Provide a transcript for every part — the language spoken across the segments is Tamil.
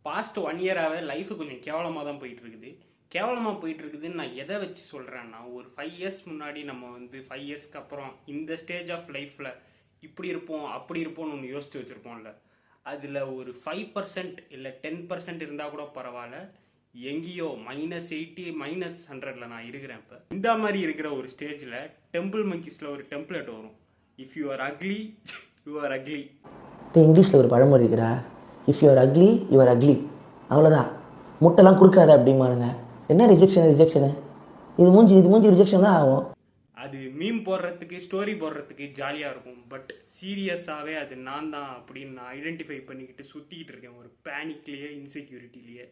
பாஸ்ட் 1 இயராகவே லைஃப் கொஞ்சம் கேவலமாக தான் போயிட்டு இருக்குது. கேவலமாக போயிட்டு இருக்குதுன்னு நான் எதை வச்சு சொல்கிறேன்னா, ஒரு 5 இயர்ஸ் முன்னாடி நம்ம வந்து 5 இயர்ஸ்க்கு அப்புறம் இந்த ஸ்டேஜ் ஆஃப் லைஃப்பில் இப்படி இருப்போம் அப்படி இருப்போம்னு ஒன்று யோசிச்சு வச்சுருப்போம்ல, அதில் ஒரு 5% இல்லை 10% இருந்தால் கூட பரவாயில்ல. எங்கேயோ -80 -100ல் நான் இருக்கிறேன். இப்போ இந்த மாதிரி இருக்கிற ஒரு ஸ்டேஜில் டெம்பிள் மங்கிஸில் ஒரு டெம்ப்ளேட் வரும். If you are ugly you are ugly. இங்கிலீஷில் ஒரு பழமொழி இருக்கிறா, if you are ugly you are ugly. அவ்வளோதான், முட்டைலாம் கொடுக்காத அப்படிமானுங்க. என்ன ரிஜெக்ஷனு இது மூஞ்சி ரிஜெக்ஷன் தான் ஆகும். அது மீம் போடுறதுக்கு ஸ்டோரி போடுறதுக்கு ஜாலியாக இருக்கும். பட் சீரியஸாகவே அது நான் தான் அப்படின்னு நான் ஐடென்டிஃபை பண்ணிக்கிட்டு சுற்றிக்கிட்டு இருக்கேன் ஒரு பேனிக்லேயே, இன்செக்யூரிட்டிலேயே.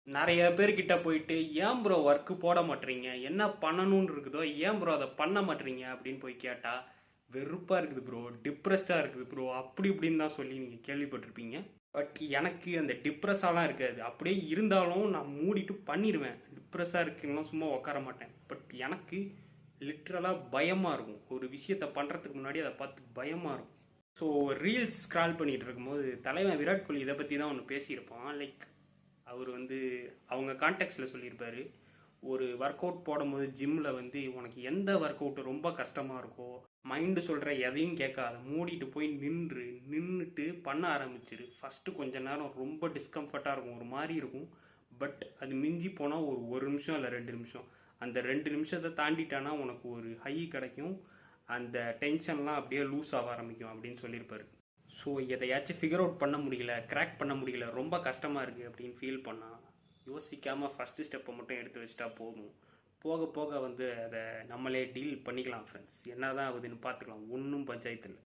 நிறைய பேர்கிட்ட போயிட்டு ஏன் ப்ரோ ஒர்க்கு போட மாட்டீங்க, என்ன பண்ணணும்னு இருக்குதோ ஏன் ப்ரோ அதை பண்ண மாட்டீங்க அப்படின்னு போய் கேட்டால் வெறுப்பாக இருக்குது ப்ரோ, டிப்ரெஸ்டாக இருக்குது ப்ரோ, அப்படி இப்படின்னு தான் சொல்லி நீங்கள் கேள்விப்பட்டிருப்பீங்க. பட் எனக்கு அந்த டிப்ரெஸ்ஸாலாம் இருக்காது. அப்படியே இருந்தாலும் நான் மூடிட்டு பண்ணிடுவேன். டிப்ரெஸ்ஸாக இருக்குன்னா சும்மா உட்கார மாட்டேன். பட் எனக்கு லிட்ரலாக பயமாக இருக்கும். ஒரு விஷயத்தை பண்ணுறதுக்கு முன்னாடி அதை பார்த்து பயமாக இருக்கும். ஸோ ரீல்ஸ் ஸ்க்ரால் பண்ணிகிட்டு இருக்கும்போது தலைவன் விராட் கோலி இதை பற்றி தான் ஒன்று பேசியிருப்பான். லைக் அவர் வந்து அவங்க கான்டெக்ட்ஸில் சொல்லியிருப்பார், ஒரு ஒர்க் அவுட் போடும்போது ஜிம்மில் வந்து உனக்கு எந்த ஒர்க் அவுட்டு ரொம்ப கஷ்டமாக இருக்கோ, மைண்டு சொல்கிற எதையும் கேட்காத, மூடிட்டு போய் நின்றுட்டு பண்ண ஆரம்பிச்சிரு. ஃபஸ்ட்டு கொஞ்ச நேரம் ரொம்ப டிஸ்கம்ஃபர்ட்டாக இருக்கும், ஒரு மாதிரி இருக்கும். பட் அது மிஞ்சி போனால் ஒரு நிமிஷம் இல்லை 2 நிமிஷம். அந்த 2 நிமிஷத்தை தாண்டிட்டானா உனக்கு ஒரு ஹை கிடைக்கும். அந்த டென்ஷன்லாம் அப்படியே லூஸ் ஆக ஆரம்பிக்கும் அப்படின்னு சொல்லியிருப்பாரு. ஸோ எதையாச்சும் ஃபிகர் அவுட் பண்ண முடியல, கிராக் பண்ண முடியல, ரொம்ப கஷ்டமாக இருக்குது அப்படின்னு ஃபீல் பண்ணால் யோசிக்காமல் ஃபஸ்ட்டு ஸ்டெப்பை மட்டும் எடுத்து வச்சிட்டா போதும். போக போக வந்து அதை நம்மளே டீல் பண்ணிக்கலாம் ஃப்ரெண்ட்ஸ். என்ன தான் ஆகுதுன்னு பார்த்துக்கலாம், ஒன்றும் பஞ்சாயத்து இல்லை.